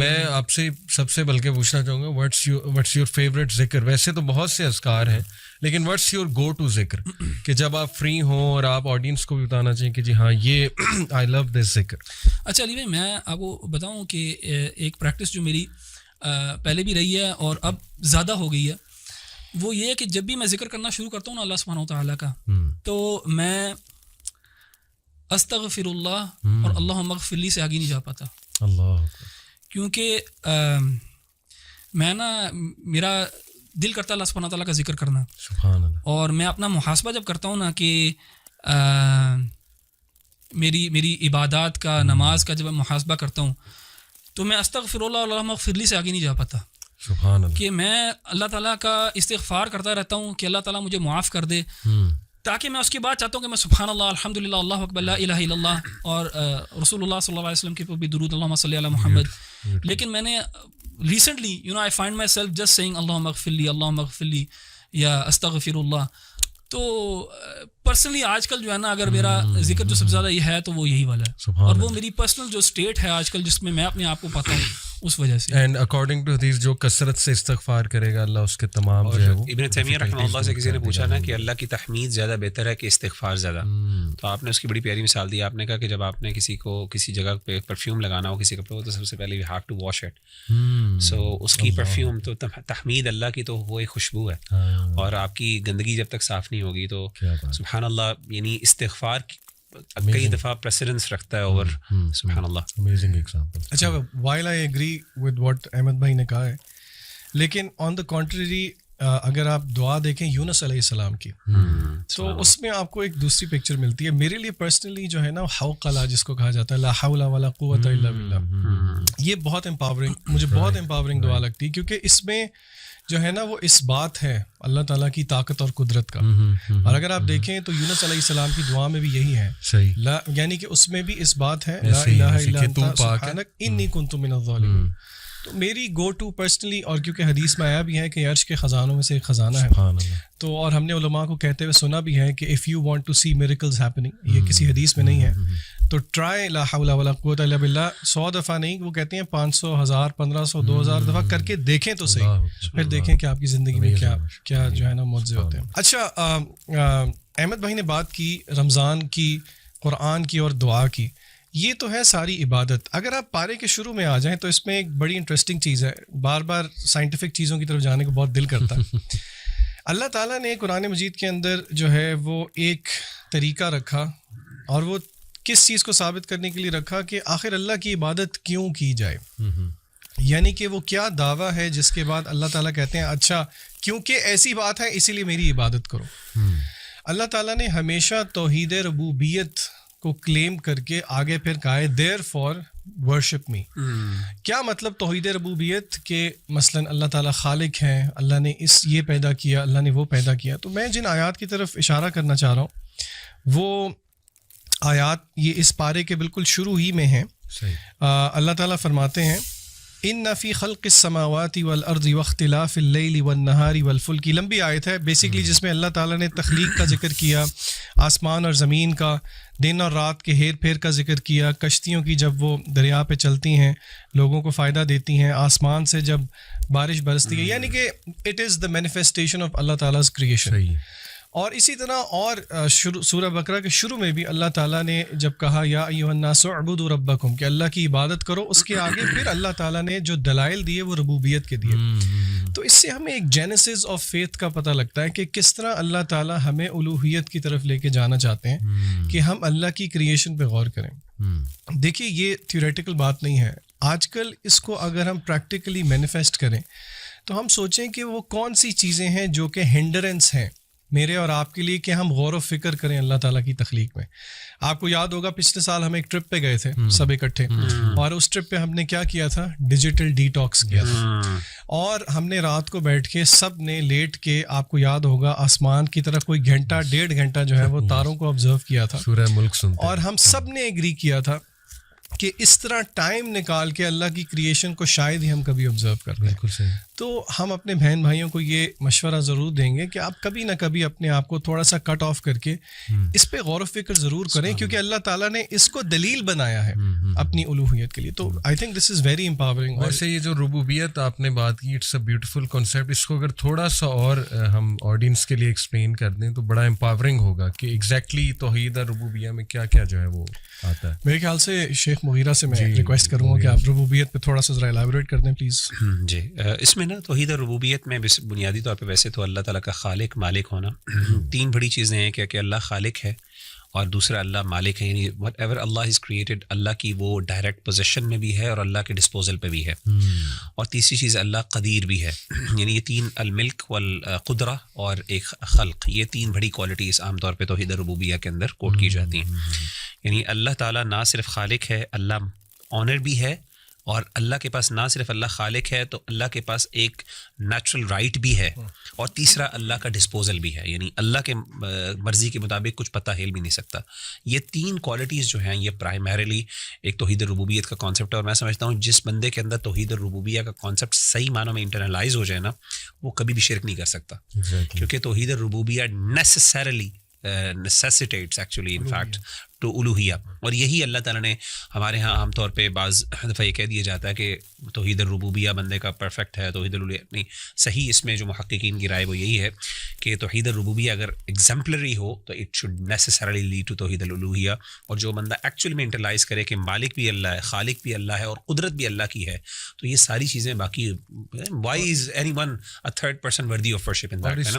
میں آپ سے سب سے بلکہ پوچھنا چاہوں گا واٹس یور فیوریٹ ذکر؟ ویسے تو بہت سے اذکار ہیں لیکن واٹس یور گو ٹو ذکر کہ جب آپ فری ہوں اور آپ آڈینس کو بھی بتانا چاہیں کہ جی ہاں یہ آئی لو دس ذکر. اچھا علی بھائی میں آپ کو بتاؤں کہ ایک پریکٹس جو میری پہلے بھی رہی ہے اور اب زیادہ ہو گئی ہے وہ یہ ہے کہ جب بھی میں ذکر کرنا شروع کرتا ہوں نا اللہ سبحانہ و تعالیٰ کا تو میں استغفر اللہ اور اللہم اغفر لی سے آگے نہیں جا پاتا. اللہ کیونکہ میں نا میرا دل کرتا ہے اللہ سبحانہ تعالیٰ کا ذکر کرنا. سبحان اللہ. اور میں اپنا محاسبہ جب کرتا ہوں نا کہ میری عبادات کا نماز کا جب میں محاسبہ کرتا ہوں تو میں استغفر اللہ اللہم اغفر لی سے آگے نہیں جا پاتا. سبحان اللہ. کہ میں اللہ تعالیٰ کا استغفار کرتا رہتا ہوں کہ اللہ تعالیٰ مجھے معاف کر دے تاکہ میں اس کے بعد چاہتا ہوں کہ میں سبحان اللہ الحمدللہ اللہ اکبر لا الہ الا اللہ اور رسول اللہ صلی اللہ علیہ وسلم کے اوپر بھی درود اللہم صلی علی محمد. لیکن میں نے recently I find myself just saying اللہم اغفر لی یا استغفر اللہ. تو پرسنلی آج کل جو ہے نا اگر میرا ذکر جو سب سے زیادہ یہ ہے تو وہ یہی والا ہے اور وہ میری پرسنل جو اسٹیٹ ہے آج کل جس میں میں اپنے آپ کو پاتا ہوں اس وجہ سے. اینڈ اکارڈنگ ٹو حدیث جو کثرت سے استغفار کرے گا اللہ اس کے تمام جو ہے وہ. ابن تیمیہ رحمہ اللہ سے کسی نے پوچھا نا کہ اللہ کی تحمید زیادہ بہتر ہے کہ استغفار زیادہ, تو آپ نے اس کی بڑی پیاری مثال دی. آپ نے کہا کہ جب آپ نے کسی کو کسی جگہ پہ پرفیوم لگانا ہو کسی کپڑے کو تو سب سے پہلے you have to wash it. So اس کی پرفیوم تو تحمید اللہ کی تو وہ ایک خوشبو ہے اور آپ کی گندگی جب تک صاف نہیں ہوگی تو سبحان اللہ یعنی استغفار کئی دفعہ پریسیڈنس رکھتا ہے اور سبحان اللہ. Amazing example. اچھا while I agree with what Ahmad بھائی نے کہا ہے لیکن آن دا کنٹریری اگر آپ دعا دیکھیں یونس علیہ السلام کی تو اس میں آپ کو ایک دوسری پکچر ملتی ہے. میرے لیے پرسنلی جو ہے نا حوقلہ جس کو کہا جاتا ہے لا حول ولا قوت الا باللہ, یہ بہت امپاورنگ مجھے بہت امپاورنگ دعا لگتی ہے کیونکہ اس میں جو ہے نا وہ اس بات ہے اللہ تعالیٰ کی طاقت اور قدرت کا. اور اگر آپ دیکھیں تو یونس علیہ السلام کی دعا میں بھی یہی ہے یعنی کہ اس میں بھی اس بات ہے لا الہ الا انت سبحانک انی کنت من الظالمین. تو میری گو ٹو پرسنلی, اور کیونکہ حدیث میں آیا بھی ہے کہ عرش کے خزانوں میں سے ایک خزانہ ہے تو, اور ہم نے علماء کو کہتے ہوئے سنا بھی ہے کہ if you want to see miracles happening, یہ کسی حدیث میں نہیں ہے تو ٹرائی لا حول ولا قوت الا باللہ 100 دفعہ نہیں, وہ کہتے ہیں 500 1000 1500 2000 دفعہ کر کے دیکھیں تو صحیح, پھر دیکھیں کہ آپ کی زندگی میں کیا جو ہے نا معجزے ہوتے ہیں. اچھا احمد بھائی نے بات کی رمضان کی, قرآن کی اور دعا کی, یہ تو ہے ساری عبادت. اگر آپ پارے کے شروع میں آ جائیں تو اس میں ایک بڑی انٹرسٹنگ چیز ہے, بار بار سائنٹیفک چیزوں کی طرف جانے کو بہت دل کرتا ہے. اللہ تعالیٰ نے قرآن مجید کے اندر جو ہے وہ ایک طریقہ رکھا اور وہ کس چیز کو ثابت کرنے کے لیے رکھا کہ آخر اللہ کی عبادت کیوں کی جائے, یعنی کہ وہ کیا دعویٰ ہے جس کے بعد اللہ تعالیٰ کہتے ہیں اچھا کیونکہ ایسی بات ہے اسی لیے میری عبادت کرو. اللہ تعالیٰ نے ہمیشہ توحید ربوبیت کو کلیم کر کے آگے پھر کہا ہے دیر فار ورشپ می. کیا مطلب توحید ربوبیت کہ مثلاً اللہ تعالیٰ خالق ہیں, اللہ نے یہ پیدا کیا, اللہ نے وہ پیدا کیا. تو میں جن آیات کی طرف اشارہ کرنا چاہ رہا ہوں وہ آیات یہ اس پارے کے بالکل شروع ہی میں ہیں. اللہ تعالیٰ فرماتے ہیں ان فی خلق السماوات والارض واختلاف اللیل والنہار والفلک. لمبی آیت ہے بیسیکلی جس میں اللہ تعالیٰ نے تخلیق کا ذکر کیا, آسمان اور زمین کا, دن اور رات کے ہیر پھیر کا ذکر کیا, کشتیوں کی جب وہ دریا پہ چلتی ہیں لوگوں کو فائدہ دیتی ہیں, آسمان سے جب بارش برستی ہے, یعنی کہ it is the manifestation of Allah تعالیٰز کریشن. اور اسی طرح اور سورہ بقرہ کے شروع میں بھی اللہ تعالیٰ نے جب کہا یا ایھا الناس اعبدوا ربکم کہ اللہ کی عبادت کرو, اس کے آگے پھر اللہ تعالیٰ نے جو دلائل دیے وہ ربوبیت کے دیے. تو اس سے ہمیں ایک جینیسس آف فیتھ کا پتہ لگتا ہے کہ کس طرح اللہ تعالیٰ ہمیں الوہیت کی طرف لے کے جانا چاہتے ہیں کہ ہم اللہ کی کریشن پہ غور کریں. دیکھیے یہ تھیوریٹیکل بات نہیں ہے, آج کل اس کو اگر ہم پریکٹیکلی مینیفیسٹ کریں تو ہم سوچیں کہ وہ کون سی چیزیں ہیں جو کہ ہنڈرنس ہیں میرے اور آپ کے لیے کہ ہم غور و فکر کریں اللہ تعالیٰ کی تخلیق میں. آپ کو یاد ہوگا پچھلے سال ہم ایک ٹرپ پہ گئے تھے سب اکٹھے, اور اس ٹرپ پہ ہم نے کیا کیا تھا, ڈیجیٹل ڈی ٹاکس کیا تھا, اور ہم نے رات کو بیٹھ کے سب نے لیٹ کے آپ کو یاد ہوگا آسمان کی طرف کوئی گھنٹہ 1.5 گھنٹہ جو ہے وہ تاروں کو آبزرو کیا تھا, سورہ ملک سنتے, اور ہم سب نے ایگری کیا تھا کہ اس طرح ٹائم نکال کے اللہ کی کریشن کو شاید ہی ہم کبھی آبزرو کرتے ہیں. بالکل صحیح. تو ہم اپنے بہن بھائیوں کو یہ مشورہ ضرور دیں گے کہ آپ کبھی نہ کبھی اپنے آپ کو تھوڑا سا کٹ آف کر کے اس پہ غور و فکر ضرور کریں, کیونکہ اللہ تعالیٰ نے اس کو دلیل بنایا ہے اپنی الوہیت کے لیے. تو I think this is very empowering. ویسے یہ جو ربوبیت آپ نے بات کی, اٹس اے بیوٹیفل کانسیپٹ. اس کو اگر تھوڑا سا اور ہم آڈینس کے لیے ایکسپلین کر دیں تو بڑا امپاورنگ ہوگا کہ ایگزیکٹلی توحید ربوبیہ میں کیا کیا جو ہے وہ آتا ہے. میرے خیال سے شیخ مغیرہ سے میں ریکویسٹ کروں گا کہ آپ ربوبیت پہ تھوڑا سا ذرا الیبوریٹ کر دیں پلیز. جی, اس میں نا توحید ربوبیت میں بنیادی طور پہ ویسے تو اللہ تعالیٰ کا خالق مالک ہونا, تین بڑی چیزیں ہیں کہ اللہ خالق ہے اور دوسرا اللہ مالک ہے, یعنی whatever Allah has created Allah کی وہ ڈائریکٹ پوزیشن میں بھی ہے اور اللہ کے ڈسپوزل پہ بھی ہے, اور تیسری چیز اللہ قدیر بھی ہے. یعنی یہ تین, الملک والقدرہ اور ایک خلق, یہ تین بڑی کوالٹیز عام طور پہ توحید ربوبیہ کے اندر کوٹ کی جاتی ہیں. یعنی اللہ تعالیٰ نہ صرف خالق ہے, اللہ آنر بھی ہے, اور اللہ کے پاس نہ صرف اللہ خالق ہے تو اللہ کے پاس ایک نیچرل رائٹ بھی ہے, اور تیسرا اللہ کا ڈسپوزل بھی ہے, یعنی اللہ کے مرضی کے مطابق کچھ پتہ ہل بھی نہیں سکتا. یہ تین کوالٹیز جو ہیں یہ پرائمریلی ایک توحید ربوبیت کا کانسیپٹ ہے, اور میں سمجھتا ہوں جس بندے کے اندر توحید ربوبیہ کا کانسیپٹ صحیح معنوں میں انٹرنلائز ہو جائے نا, وہ کبھی بھی شرک نہیں کر سکتا, کیونکہ توحید ربوبیہ necessarily necessitates actually in fact to الوہیہ. اور یہی اللہ تعالیٰ نے ہمارے ہاں عام طور پہ بعض دفعہ یہ کہہ دیا جاتا ہے کہ توحید الربوبیہ بندے کا پرفیکٹ ہے, توحید الوہیہ نہیں. صحیح اس میں جو محققین کی رائے وہ یہی ہے کہ توحید الربوبیہ اگر ایگزمپلری ہو تو it should necessarily lead to توحید الالوہیہ. اور جو بندہ ایکچوئل میں انٹرلائز کرے کہ مالک بھی اللہ ہے, خالق بھی اللہ ہے, اور قدرت بھی اللہ کی ہے, تو یہ ساری چیزیں باقی why is anyone a third person worthy of worship in that, ہے نا.